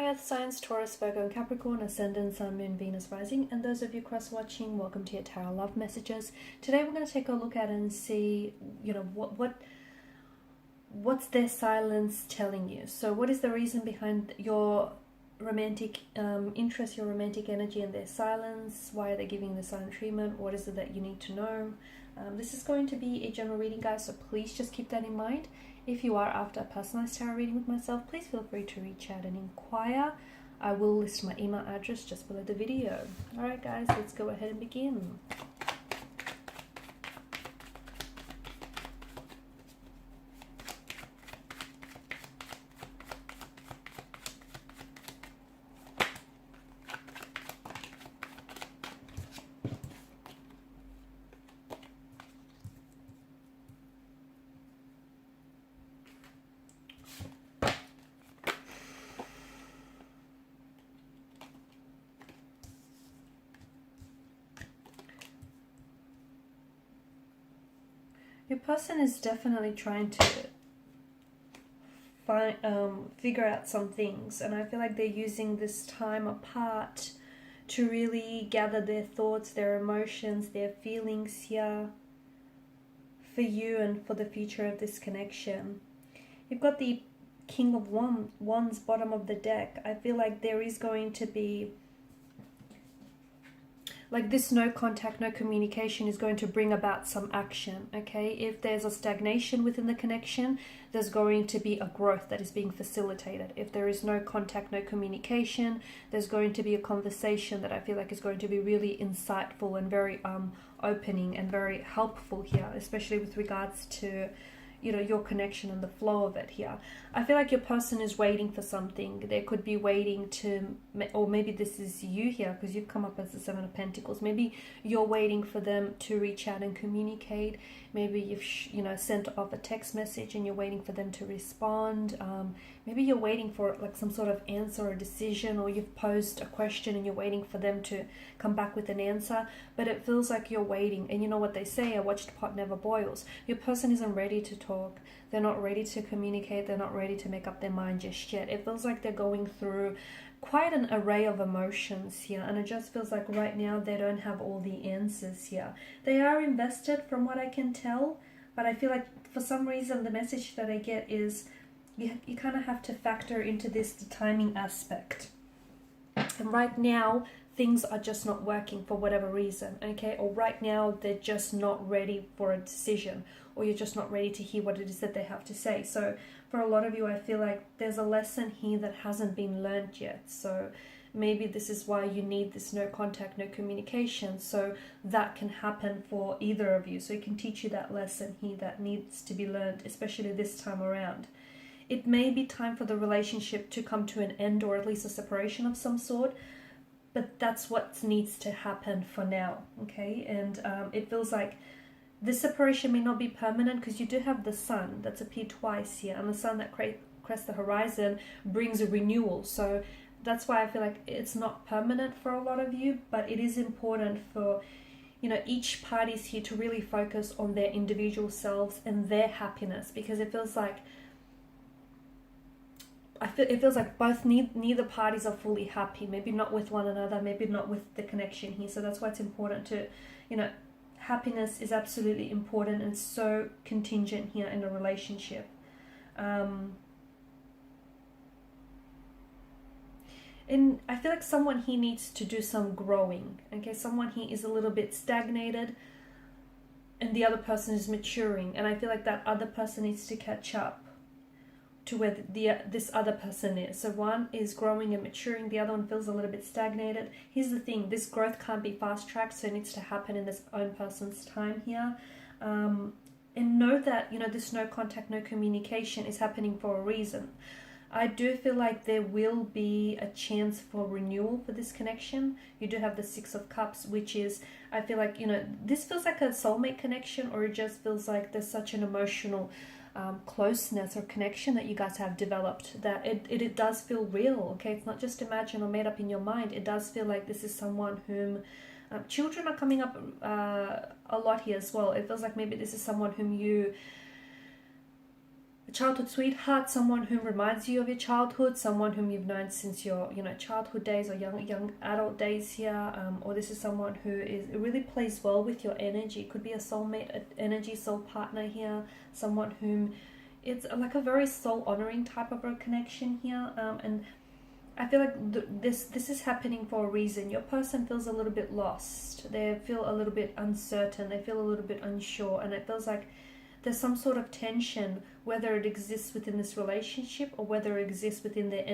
earth signs, Taurus, Virgo and Capricorn, ascendant, sun, moon, Venus, rising, and those of you cross-watching, welcome to your tarot love messages. Today we're going to take a look at and see, what's their silence telling you. So what is the reason behind your romantic interest, your romantic energy and their silence? Why are they giving the silent treatment? What is it that you need to know? This is going to be a general reading, guys, so please just keep that in mind. If you are after a personalized tarot reading with myself, please feel free to reach out and inquire. I will list my email address just below the video. Alright guys, let's go ahead and begin. Your person is definitely trying to figure out some things, and I feel like they're using this time apart to really gather their thoughts, their emotions, their feelings here for you and for the future of this connection. You've got the King of Wands bottom of the deck. I feel like there is going to be like this no contact, no communication is going to bring about some action, okay? If there's a stagnation within the connection, there's going to be a growth that is being facilitated. If there is no contact, no communication, there's going to be a conversation that I feel like is going to be really insightful and very opening and very helpful here, especially with regards to your connection and the flow of it here. I feel like your person is waiting for something. They could be waiting to, or maybe this is you here because you've come up as the Seven of Pentacles. Maybe you're waiting for them to reach out and communicate. Maybe you've sent off a text message and you're waiting for them to respond. Maybe you're waiting for like some sort of answer or decision, or you've posed a question and you're waiting for them to come back with an answer. But it feels like you're waiting, and you know what they say, a watched pot never boils. Your person isn't ready to talk. They're not ready to communicate. They're not ready to make up their mind just yet. It feels like they're going through quite an array of emotions here, and it just feels like right now they don't have all the answers here. They are invested from what I can tell, but I feel like for some reason the message that I get is you kind of have to factor into this the timing aspect. And right now things are just not working for whatever reason, okay? Or right now they're just not ready for a decision, or you're just not ready to hear what it is that they have to say. So for a lot of you, I feel like there's a lesson here that hasn't been learned yet. So maybe this is why you need this no contact, no communication, so that can happen for either of you. So it can teach you that lesson here that needs to be learned, especially this time around. It may be time for the relationship to come to an end, or at least a separation of some sort, but that's what needs to happen for now, okay? And it feels like this separation may not be permanent, because you do have the sun that's appeared twice here, and the sun that crests the horizon brings a renewal. So that's why I feel like it's not permanent for a lot of you, but it is important for each party's here to really focus on their individual selves and their happiness, because it feels like neither parties are fully happy. Maybe not with one another, maybe not with the connection here. So that's why it's important to, happiness is absolutely important and so contingent here in a relationship. And I feel like someone here needs to do some growing, okay? Someone here is a little bit stagnated and the other person is maturing, and I feel like that other person needs to catch up to where this other person is. So one is growing and maturing, the other one feels a little bit stagnated. Here's the thing, this growth can't be fast-tracked, so it needs to happen in this own person's time here. And know that, this no contact, no communication is happening for a reason. I do feel like there will be a chance for renewal for this connection. You do have the Six of Cups, which is, I feel like, this feels like a soulmate connection, or it just feels like there's such an emotional closeness or connection that you guys have developed, that it does feel real, okay? It's not just imagined or made up in your mind. It does feel like this is someone whom children are coming up a lot here as well. It feels like maybe this is someone whom you a childhood sweetheart, someone who reminds you of your childhood, someone whom you've known since your, you know, childhood days or young adult days here, or this is someone who really plays well with your energy. It could be a soulmate energy, soul partner here, someone whom it's like a very soul honoring type of a connection here, and I feel like this is happening for a reason. Your person feels a little bit lost. They feel a little bit uncertain. They feel a little bit unsure, and it feels like there's some sort of tension, whether it exists within this relationship or whether it exists within their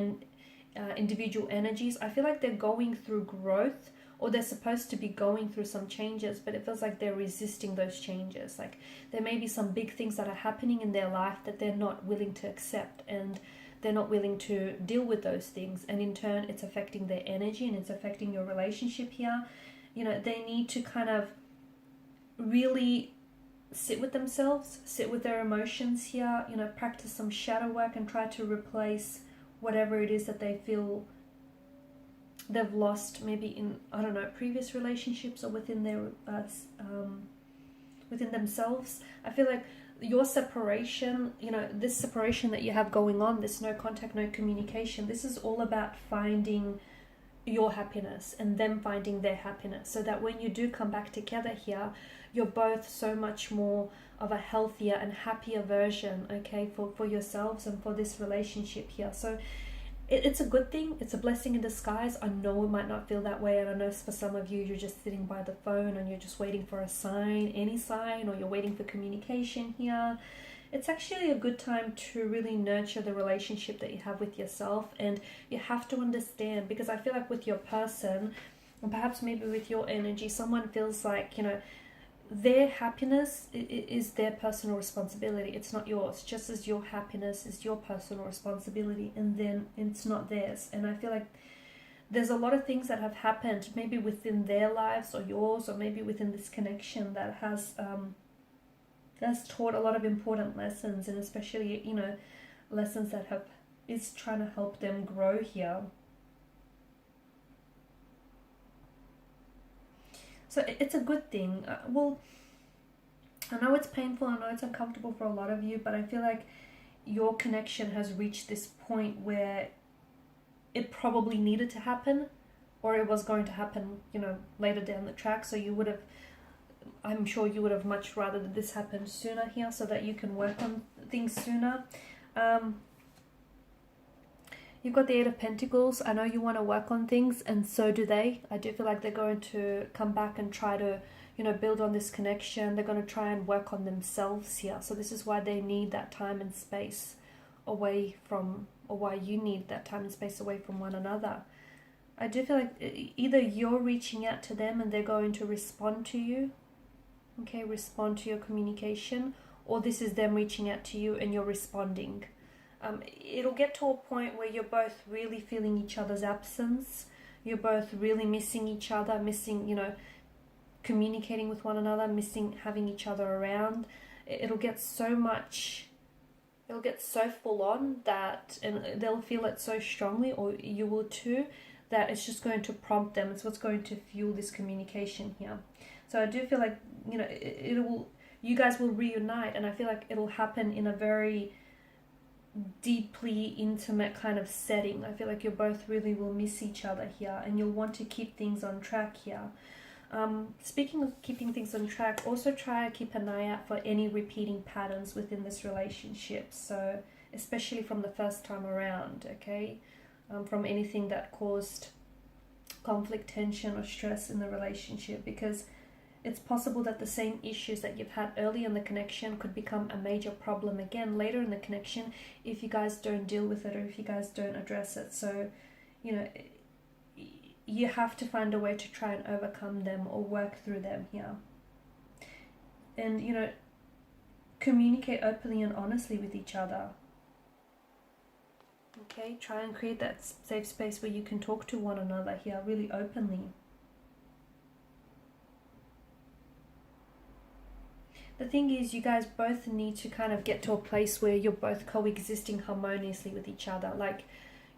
individual energies. I feel like they're going through growth, or they're supposed to be going through some changes, but it feels like they're resisting those changes. Like there may be some big things that are happening in their life that they're not willing to accept, and they're not willing to deal with those things, and in turn it's affecting their energy and it's affecting your relationship here. You know, they need to kind of really sit with themselves, sit with their emotions here, you know, practice some shadow work and try to replace whatever it is that they feel they've lost, maybe in, I don't know, previous relationships or within their within themselves. I feel like your separation, you know, this separation that you have going on, this no contact, no communication, this is all about finding your happiness and them finding their happiness, so that when you do come back together here, you're both so much more of a healthier and happier version, okay, for yourselves and for this relationship here. So it's a good thing. It's a blessing in disguise. I know it might not feel that way, and I know for some of you, you're just sitting by the phone and you're just waiting for a sign, any sign, or you're waiting for communication here. It's actually a good time to really nurture the relationship that you have with yourself, and you have to understand, because I feel like with your person, and perhaps maybe with your energy, someone feels like, you know, their happiness is their personal responsibility. It's not yours, just as your happiness is your personal responsibility, and then it's not theirs. And I feel like there's a lot of things that have happened maybe within their lives or yours, or maybe within this connection, that has taught a lot of important lessons, and especially, you know, lessons that is trying to help them grow here. So it's a good thing. Well, I know it's painful, I know it's uncomfortable for a lot of you, but I feel like your connection has reached this point where it probably needed to happen, or it was going to happen, you know, later down the track. So you would have, I'm sure you would have much rather that this happened sooner here, so that you can work on things sooner. You've got the Eight of Pentacles. I know you want to work on things, and so do they. I do feel like they're going to come back and try to, you know, build on this connection. They're going to try and work on themselves here. So this is why they need that time and space away from, or why you need that time and space away from one another. I do feel like either you're reaching out to them and they're going to respond to you, okay, respond to your communication, or this is them reaching out to you and you're responding. It'll get to a point where you're both really feeling each other's absence. You're both really missing each other, missing, you know, communicating with one another, missing having each other around. It'll get so full on that, and they'll feel it so strongly, or you will too, that it's just going to prompt them. It's what's going to fuel this communication here. So I do feel like, you know, you guys will reunite, and I feel like it'll happen in a very deeply intimate kind of setting. I feel like you both really will miss each other here, and you'll want to keep things on track here. Speaking of keeping things on track, also try to keep an eye out for any repeating patterns within this relationship. So especially from the first time around, okay, from anything that caused conflict, tension, or stress in the relationship, because it's possible that the same issues that you've had early in the connection could become a major problem again later in the connection if you guys don't deal with it, or if you guys don't address it. So, you know, you have to find a way to try and overcome them or work through them here. And, you know, communicate openly and honestly with each other. Okay, try and create that safe space where you can talk to one another here really openly. The thing is, you guys both need to kind of get to a place where you're both coexisting harmoniously with each other. Like,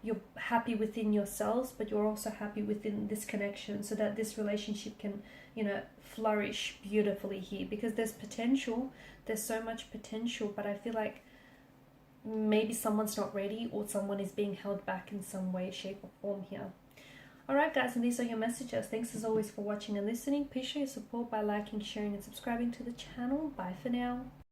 you're happy within yourselves, but you're also happy within this connection, so that this relationship can, you know, flourish beautifully here. Because there's potential, there's so much potential, but I feel like maybe someone's not ready, or someone is being held back in some way, shape or form here. Alright guys, and these are your messages. Thanks as always for watching and listening. Please show your support by liking, sharing and subscribing to the channel. Bye for now.